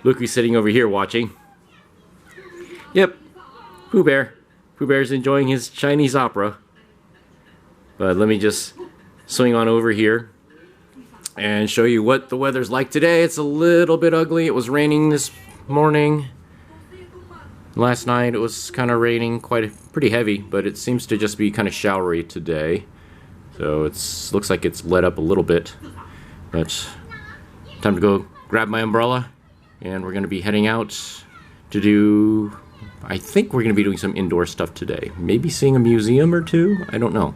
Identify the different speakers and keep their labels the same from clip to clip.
Speaker 1: Look who's sitting over here watching. Yep, Pooh Bear. Pooh Bear's enjoying his Chinese opera. But let me just swing on over here and show you what the weather's like today. It's a little bit ugly. It was raining this morning. Last night it was kind of raining, pretty heavy, but it seems to just be kind of showery today. So looks like it's let up a little bit. But time to go grab my umbrella, and we're going to be heading out to do, I think we're going to be doing some indoor stuff today. Maybe seeing a museum or two? I don't know.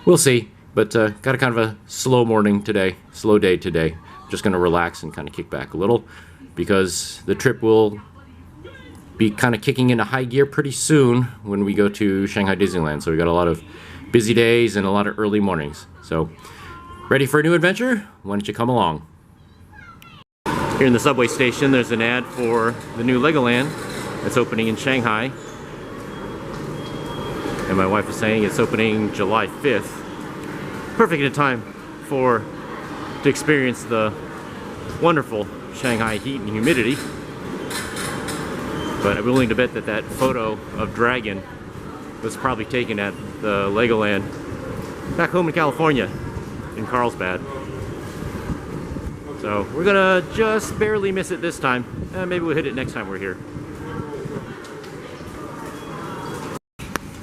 Speaker 1: We'll see. But got a kind of a slow morning today, slow day today. Just going to relax and kind of kick back a little, because the trip will be kind of kicking into high gear pretty soon when we go to Shanghai Disneyland. So we got a lot of busy days and a lot of early mornings. So ready for a new adventure? Why don't you come along? Here in the subway station, there's an ad for the new Legoland that's opening in Shanghai. And my wife was saying it's opening July 5th. Perfect in time to experience the wonderful Shanghai heat and humidity. But I'm willing to bet that that photo of Dragon was probably taken at the Legoland back home in California, in Carlsbad. So we're gonna just barely miss it this time. Maybe we'll hit it next time we're here.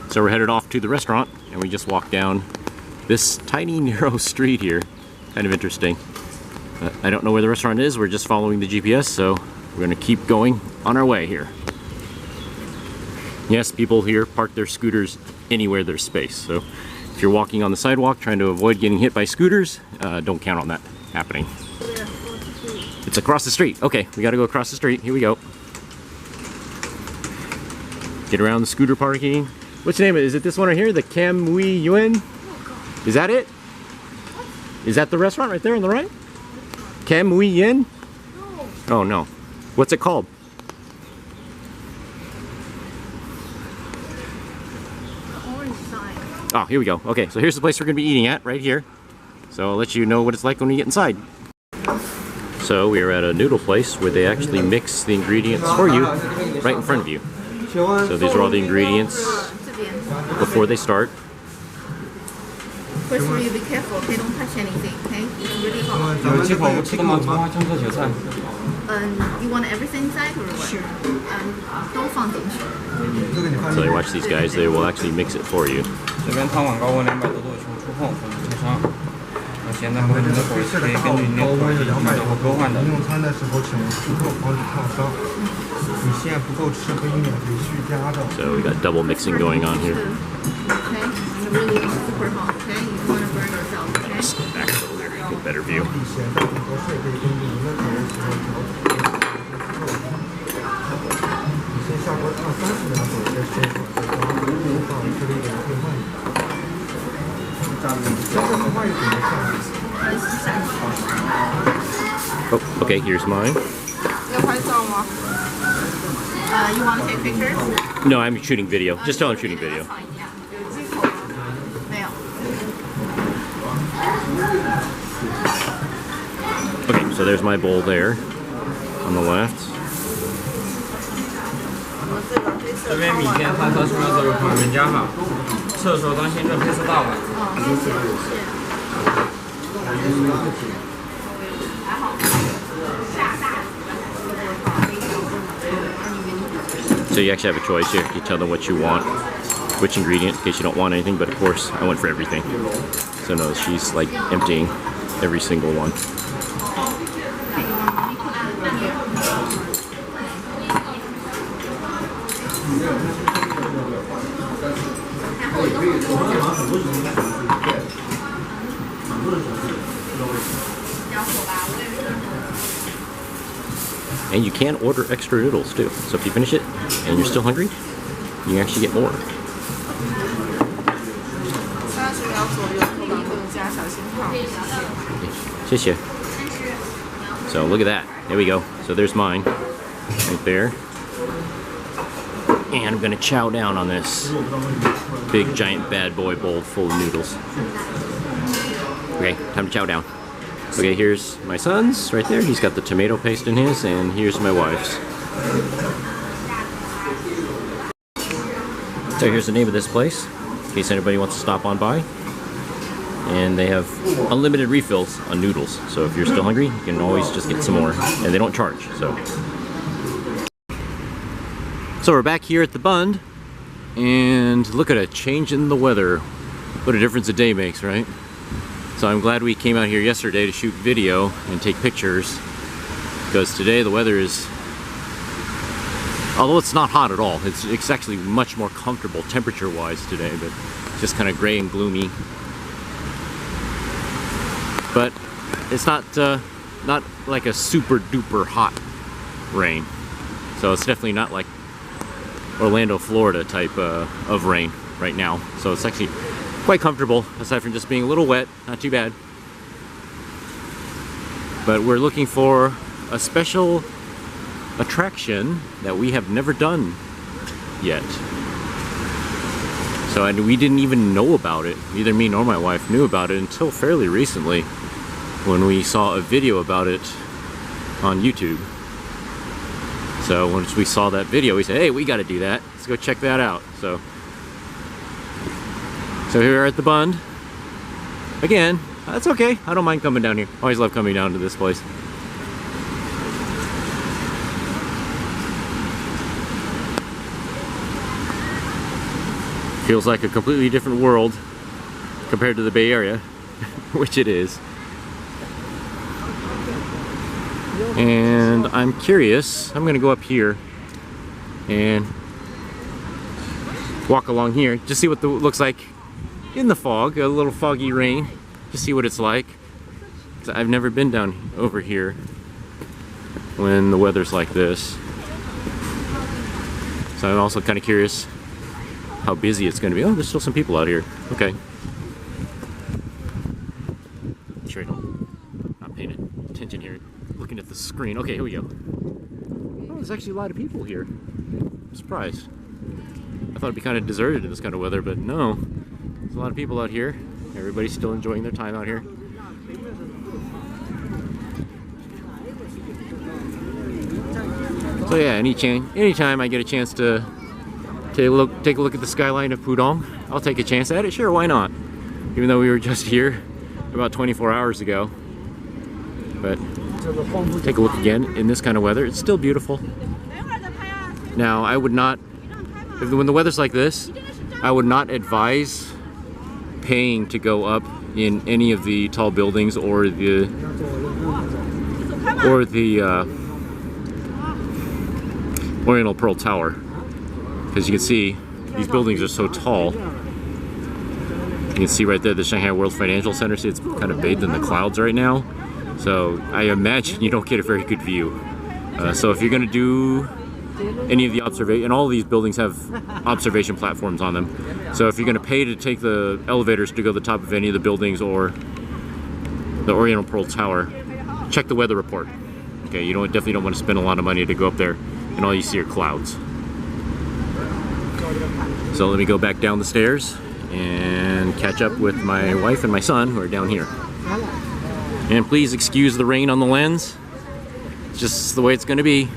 Speaker 1: So we're headed off to the restaurant, and we just walked down this tiny narrow street here. Kind of interesting. I don't know where the restaurant is. We're just following the GPS, so we're gonna keep going on our way here. Yes, people here park their scooters anywhere there's space. So if you're walking on the sidewalk trying to avoid getting hit by scooters, don't count on that happening. It's across the street. Okay, we gotta go across the street. Here we go. Get around the scooter parking. What's the name of it? Is it this one right here? The Cam Wui Yuen? Is that it? Is that the restaurant right there on the right? Cam Wui Yen? Oh no. What's it called? Oh, here we go. Okay, so here's the place we're going to be eating at, right here. So I'll let you know what it's like when we get inside. So we are at a noodle place where they actually mix the ingredients for you right in front of you. So these are all the ingredients before they start.
Speaker 2: First, you be careful, okay? Don't touch anything, okay? It's really hot. You want everything inside or what? Sure. Don't放进去.
Speaker 1: So you watch these guys, they will actually mix it for you. So we got double mixing going on here.
Speaker 2: Okay, and really super hot, okay? You don't want to burn yourself, okay?
Speaker 1: Back a little there, get a better view. Oh, okay, here's mine.
Speaker 2: You want to take pictures?
Speaker 1: No, I'm shooting video. Just tell I'm shooting video. Okay, so there's my bowl there on the left. So you actually have a choice here. You tell them what you want, which ingredient, in case you don't want anything, but of course I went for everything. So no, she's like emptying every single one. And you can order extra noodles too. So if you finish it and you're still hungry, you can actually get more. So look at that. There we go. So there's mine right there. And I'm gonna chow down on this big giant bad boy bowl full of noodles. Okay, time to chow down. Okay, here's my son's right there. He's got the tomato paste in his, and here's my wife's. So here's the name of this place, in case anybody wants to stop on by. And they have unlimited refills on noodles. So if you're still hungry, you can always just get some more. And they don't charge, so. So we're back here at the Bund. And look at a change in the weather. What a difference a day makes, right? So I'm glad we came out here yesterday to shoot video and take pictures, because today the weather is, although it's not hot at all, it's actually much more comfortable temperature-wise today, but it's just kind of gray and gloomy. But it's not like a super duper hot rain, so it's definitely not like Orlando, Florida type of rain right now. So it's actually quite comfortable, aside from just being a little wet. Not too bad. But we're looking for a special attraction that we have never done yet. So, and we didn't even know about it. Neither me nor my wife knew about it until fairly recently, when we saw a video about it on YouTube. So once we saw that video, we said, hey, we got to do that. Let's go check that out. So here we are at the Bund. Again, that's okay. I don't mind coming down here. Always love coming down to this place. Feels like a completely different world compared to the Bay Area, which it is. And I'm curious, I'm gonna go up here and walk along here, just see what it looks like in the fog, a little foggy rain, just see what it's like. 'Cause I've never been down over here when the weather's like this. So I'm also kind of curious how busy it's going to be. Oh, there's still some people out here. Okay. Sure, not paying attention here. Looking at the screen. Okay, here we go. Oh, there's actually a lot of people here. I'm surprised. I thought it'd be kind of deserted in this kind of weather, but no. There's a lot of people out here. Everybody's still enjoying their time out here. So yeah, anytime I get a chance to take a look at the skyline of Pudong, I'll take a chance at it. Sure, why not? Even though we were just here about 24 hours ago. But take a look again in this kind of weather. It's still beautiful. Now, I would not, when the weather's like this, I would not advise paying to go up in any of the tall buildings or the Oriental Pearl Tower, because you can see these buildings are so tall. You can see right there the Shanghai World Financial Center. See, it's kind of bathed in the clouds right now, so I imagine you don't get a very good view. So if you're going to do any of the observation, and all of these buildings have observation platforms on them, so if you're going to pay to take the elevators to go to the top of any of the buildings or the Oriental Pearl Tower, check the weather report. Okay, you definitely don't want to spend a lot of money to go up there and all you see are clouds. So let me go back down the stairs and catch up with my wife and my son, who are down here. And please excuse the rain on the lens. It's just the way it's going to be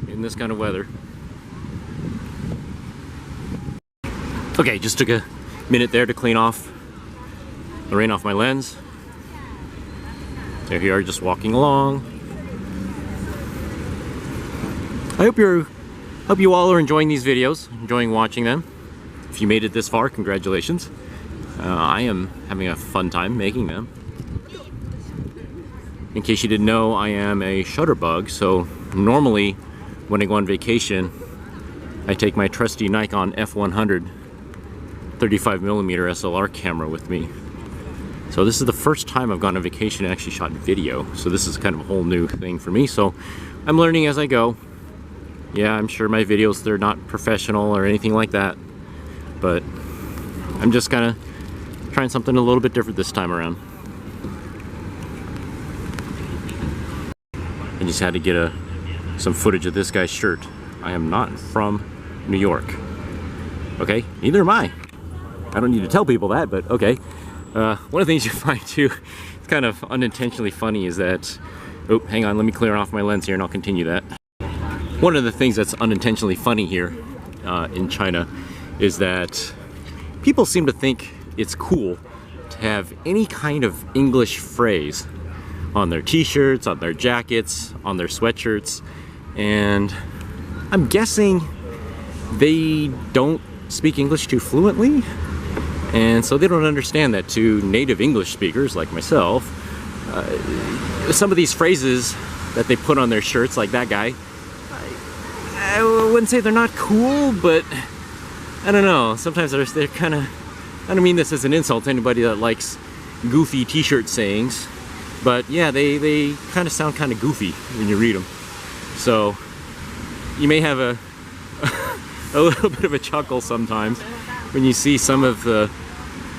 Speaker 1: in this kind of weather. Okay, just took a minute there to clean off the rain off my lens. There you are, just walking along. I hope you all are enjoying these videos, enjoying watching them. If you made it this far, congratulations. I am having a fun time making them. In case you didn't know, I am a shutterbug, so normally when I go on vacation, I take my trusty Nikon F100 35mm SLR camera with me. So this is the first time I've gone on vacation and actually shot video, so this is kind of a whole new thing for me, so I'm learning as I go. Yeah, I'm sure my videos, they're not professional or anything like that, but I'm just kind of trying something a little bit different this time around. I just had to get some footage of this guy's shirt. I am not from New York. Okay, neither am I. I don't need to tell people that, but okay. One of the things you find too, it's kind of unintentionally funny is that, oh, hang on, let me clear off my lens here and I'll continue that. One of the things that's unintentionally funny here in China is that people seem to think it's cool to have any kind of English phrase on their t-shirts, on their jackets, on their sweatshirts, and I'm guessing they don't speak English too fluently, and so they don't understand that to native English speakers like myself, some of these phrases that they put on their shirts, like that guy, I wouldn't say they're not cool, but I don't know, sometimes they're kind of, I don't mean this as an insult to anybody that likes goofy t-shirt sayings, but yeah, they kind of sound kind of goofy when you read them. So you may have a little bit of a chuckle sometimes when you see some of the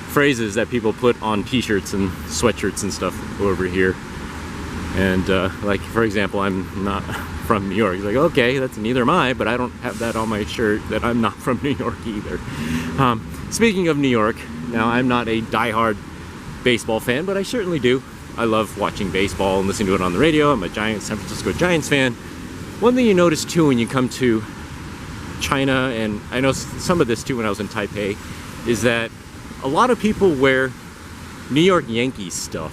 Speaker 1: phrases that people put on t-shirts and sweatshirts and stuff over here. And like, for example, I'm not from New York. It's like, okay, that's neither am I, but I don't have that on my shirt that I'm not from New York either. Speaking of New York, now I'm not a diehard baseball fan, but I certainly do. I love watching baseball and listening to it on the radio. I'm a giant San Francisco Giants fan. One thing you notice too when you come to China, and I know some of this too when I was in Taipei, is that a lot of people wear New York Yankees stuff.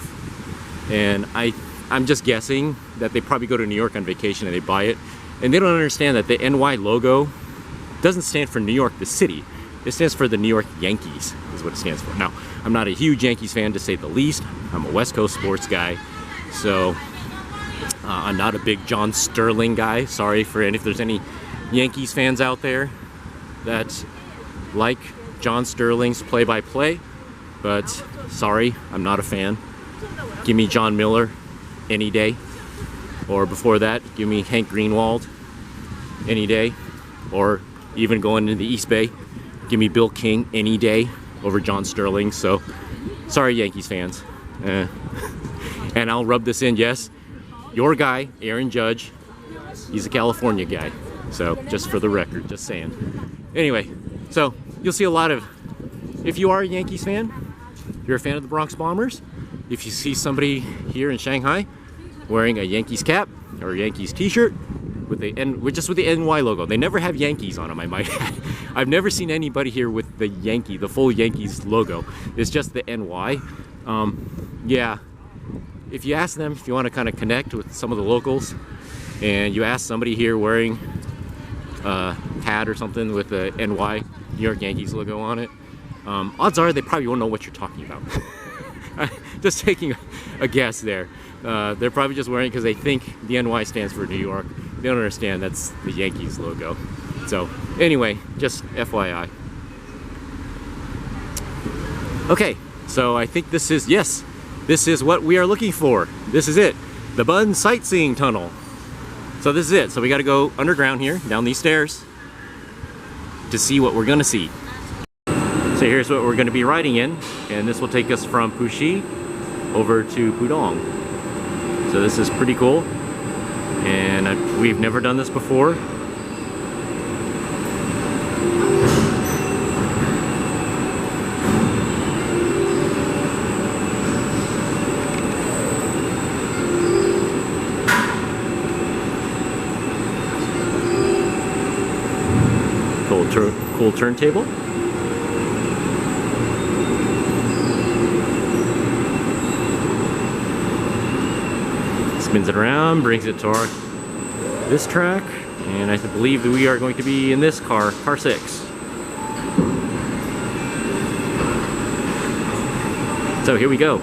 Speaker 1: And I'm just guessing that they probably go to New York on vacation and they buy it. And they don't understand that the NY logo doesn't stand for New York, the city. It stands for the New York Yankees, is what it stands for. Now, I'm not a huge Yankees fan, to say the least. I'm a West Coast sports guy, so I'm not a big John Sterling guy. Sorry for if there's any Yankees fans out there that like John Sterling's play-by-play, but sorry, I'm not a fan. Give me John Miller any day, or before that, give me Hank Greenwald any day, or even going into the East Bay, give me Bill King any day over John Sterling. So sorry, Yankees fans. And I'll rub this in, yes, your guy, Aaron Judge, he's a California guy. So just for the record, just saying. Anyway, so you'll see a lot of, if you are a Yankees fan, if you're a fan of the Bronx Bombers, if you see somebody here in Shanghai wearing a Yankees cap or a Yankees t-shirt with the NY logo. They never have Yankees on them, I might add. I've never seen anybody here with the full Yankees logo. It's just the NY. Yeah, if you ask them, if you want to kind of connect with some of the locals, and you ask somebody here wearing a hat or something with the NY, New York Yankees logo on it, odds are they probably won't know what you're talking about. Just taking a guess there. They're probably just wearing it because they think the NY stands for New York. They don't understand that's the Yankees logo. So anyway, just FYI. Okay, so I think this is, yes, this is what we are looking for. This is it, the Bund Sightseeing Tunnel. So this is it. So we got to go underground here, down these stairs, to see what we're going to see. So here's what we're going to be riding in, and this will take us from Puxi over to Pudong. So this is pretty cool, and we've never done this before. Cool turntable. Spins it around, brings it to this track, and I believe that we are going to be in this car 6. So here we go.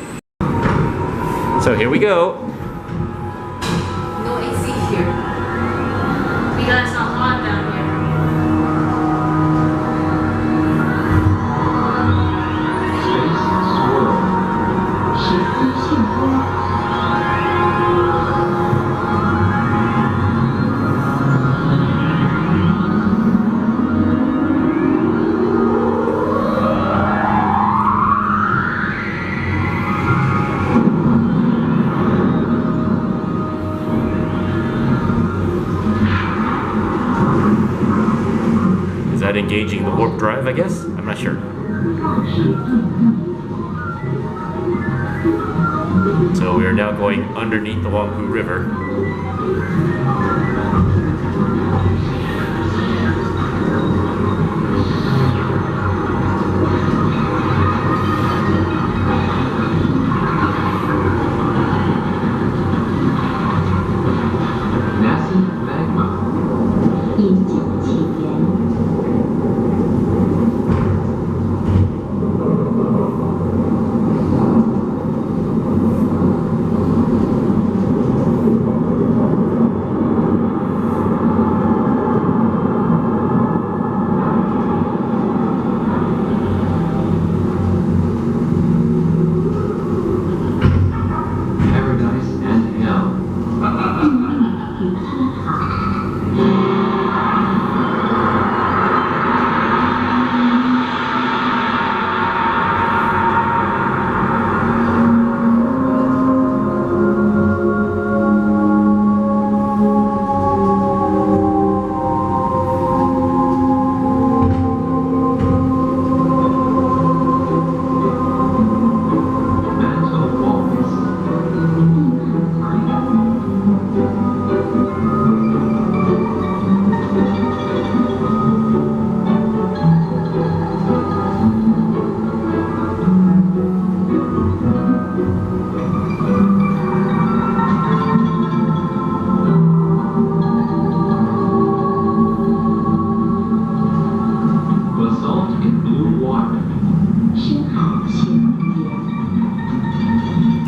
Speaker 2: No AC here. Because it's hot down here.
Speaker 1: Engaging the warp drive, I guess? I'm not sure. So we are now going underneath the Pooh River.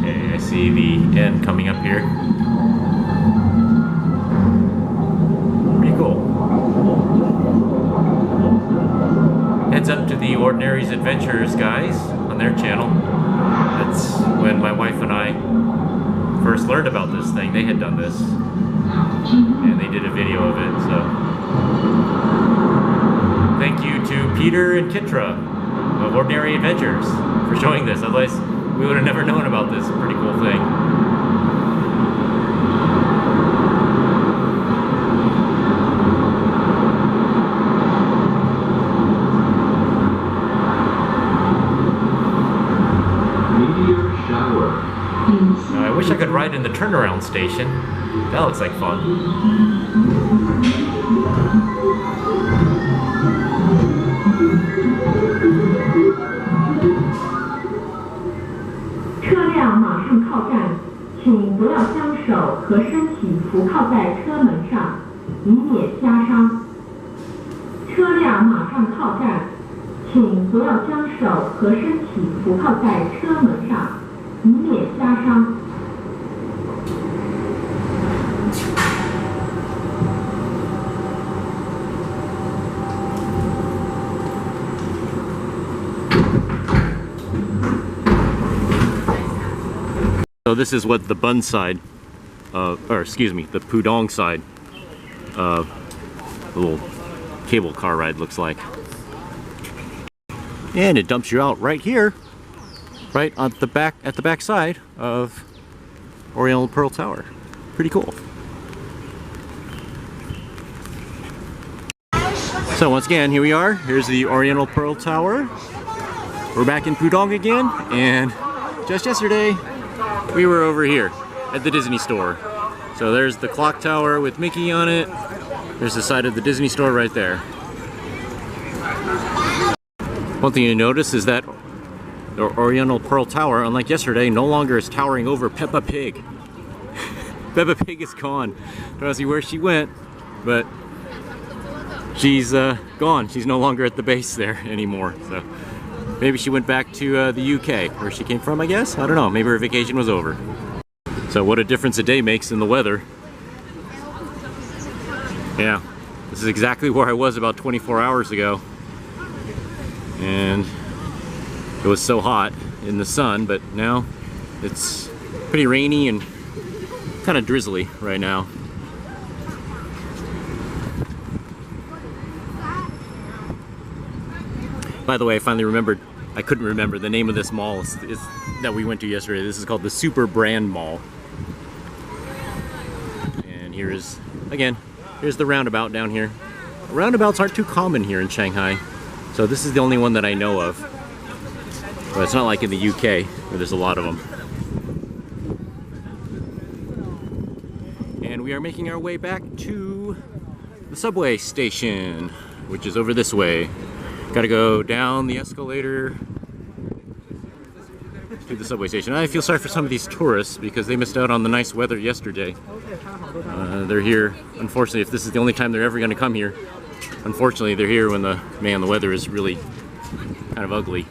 Speaker 1: Okay, I see the end coming up here. Pretty cool. Heads up to the Ordinary's Adventures guys on their channel. That's when my wife and I first learned about this thing. They had done this, and they did a video of it, so thank you to Peter and Kitra of Ordinary Adventures for showing this. Otherwise, we would have never known about this pretty cool thing.
Speaker 3: Meteor shower.
Speaker 1: Now, I wish I could ride in the turnaround station. That looks like fun.
Speaker 4: 车辆马上靠站，请不要将手和身体扶靠在车门上，以免夹伤。车辆马上靠站，请不要将手和身体扶靠在车门上，以免夹伤。
Speaker 1: So this is what the Bund side, or excuse me, the Pudong side of the little cable car ride looks like. And it dumps you out right here, right on the back side of Oriental Pearl Tower. Pretty cool. So once again, here we are. Here's the Oriental Pearl Tower. We're back in Pudong again, and just yesterday we were over here at the Disney store. So there's the clock tower with Mickey on it. There's the side of the Disney store right there. One thing you notice is that the Oriental Pearl Tower, unlike yesterday, no longer is towering over Peppa Pig. Peppa Pig is gone. I don't see where she went, but she's gone. She's no longer at the base there anymore. So maybe she went back to the UK, where she came from, I guess? I don't know. Maybe her vacation was over. So what a difference a day makes in the weather. Yeah, this is exactly where I was about 24 hours ago. And it was so hot in the sun, but now it's pretty rainy and kind of drizzly right now. By the way, I finally remembered, I couldn't remember the name of this mall that we went to yesterday. This is called the Super Brand Mall. And here is, again, here's the roundabout down here. Roundabouts aren't too common here in Shanghai, so this is the only one that I know of. But it's not like in the UK, where there's a lot of them. we are making our way back to the subway station, which is over this way. Gotta go down the escalator to the subway station. I feel sorry for some of these tourists because they missed out on the nice weather yesterday. They're here, unfortunately, if this is the only time they're ever going to come here. Unfortunately, they're here when the weather is really kind of ugly.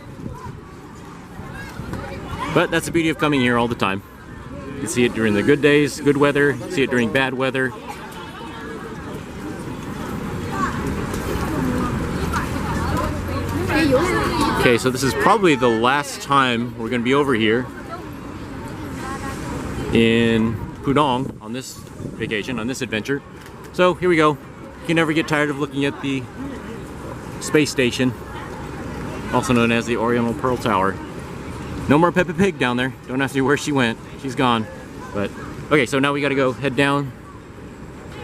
Speaker 1: But that's the beauty of coming here all the time. You can see it during the good days, good weather, see it during bad weather. Okay, so this is probably the last time we're going to be over here in Pudong on this vacation, on this adventure. So here we go. You can never get tired of looking at the space station, also known as the Oriental Pearl Tower. No more Peppa Pig down there. Don't ask me where she went. She's gone. But okay, so now we got to go head down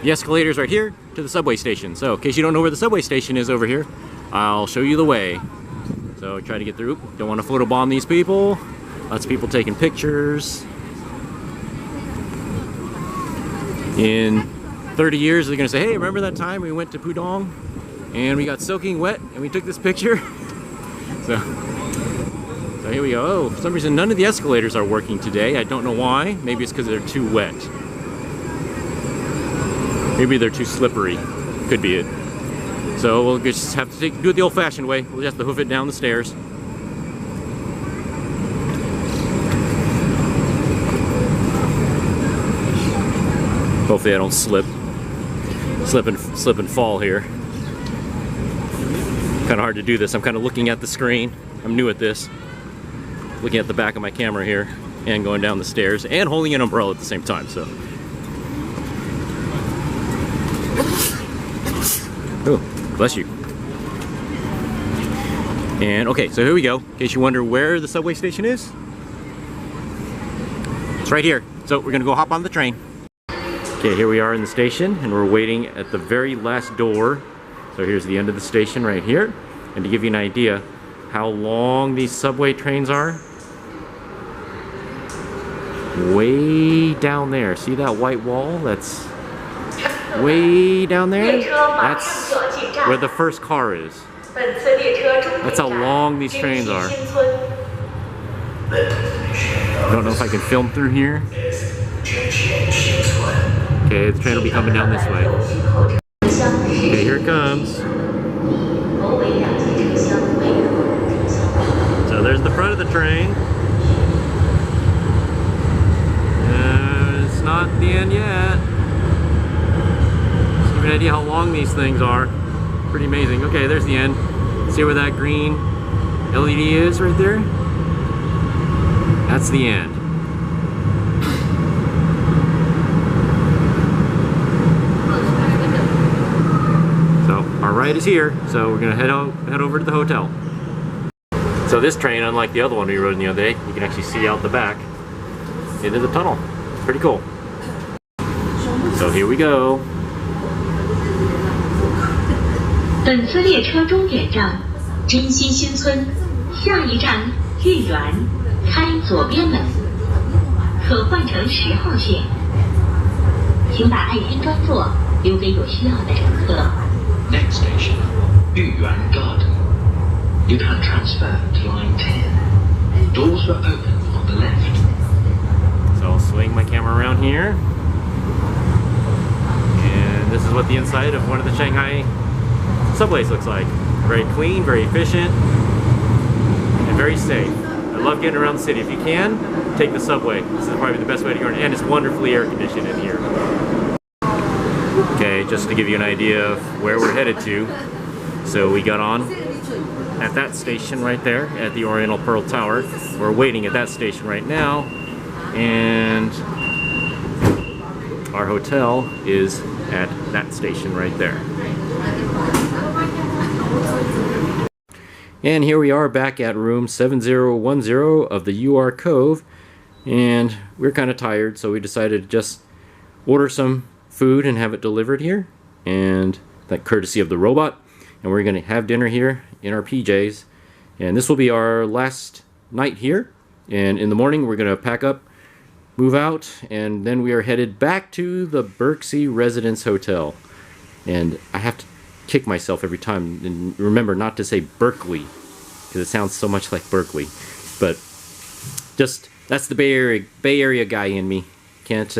Speaker 1: the escalators right here to the subway station. So in case you don't know where the subway station is over here, I'll show you the way. So try to get through. Don't want to photobomb these people. Lots of people taking pictures. In 30 years, they're going to say, hey, remember that time we went to Pudong and we got soaking wet and we took this picture? So here we go. Oh, for some reason, none of the escalators are working today. I don't know why. Maybe it's because they're too wet. Maybe they're too slippery. Could be it. So we'll just have to do it the old-fashioned way. We'll just have to hoof it down the stairs. Hopefully I don't slip and fall here. Kind of hard to do this. I'm kind of looking at the screen. I'm new at this. Looking at the back of my camera here and going down the stairs and holding an umbrella at the same time. So, oh, bless you. And okay, so here we go. In case you wonder where the subway station is, it's right here. So we're gonna go hop on the train. Okay, here we are in the station and we're waiting at the very last door. So here's the end of the station right here. And to give you an idea how long these subway trains are, way down there. See that white wall? That's way down there. That's where the first car is. That's how long these trains are. Don't know if I can film through here. Okay, the train will be coming down this way. Okay, here it comes. So there's the front of the train. It's not the end yet. Just give you an idea how long these things are. Pretty amazing. Okay, there's the end. See where that green LED is right there? That's the end. Our ride is here, so we're gonna head over to the hotel. So this train, unlike the other one we rode the other day, you can actually see out the back into the tunnel. Pretty cool. So here we go.
Speaker 4: 本次列车终点站真心新村，下一站豫园，开左边门，可换乘10号线。请把爱心专座留给有需要的乘客。
Speaker 3: Next station, Yuyuan Garden. You can transfer to line 10. Doors are open on the left.
Speaker 1: So I'll swing my camera around here. And this is what the inside of one of the Shanghai subways looks like. Very clean, very efficient, and very safe. I love getting around the city. If you can, take the subway. This is probably the best way to go, and it's wonderfully air conditioned in here. Okay, just to give you an idea of where we're headed to. So we got on at that station right there at the Oriental Pearl Tower. We're waiting at that station right now, and our hotel is at that station right there. And here we are back at room 7010 of the UR Cove, and we're kind of tired, so we decided to just order some food and have it delivered here, and that courtesy of the robot. And we're going to have dinner here in our PJs, and this will be our last night here. And in the morning we're going to pack up move out, and then we are headed back to the Berksea Residence Hotel. And I have to kick myself every time and remember not to say Berkeley, because it sounds so much like Berkeley. But just, that's the Bay Area guy in me. Can't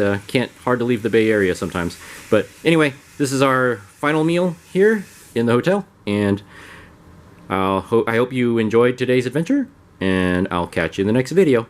Speaker 1: hard to leave the Bay Area sometimes. But anyway, this is our final meal here in the hotel, and I hope you enjoyed today's adventure, and I'll catch you in the next video.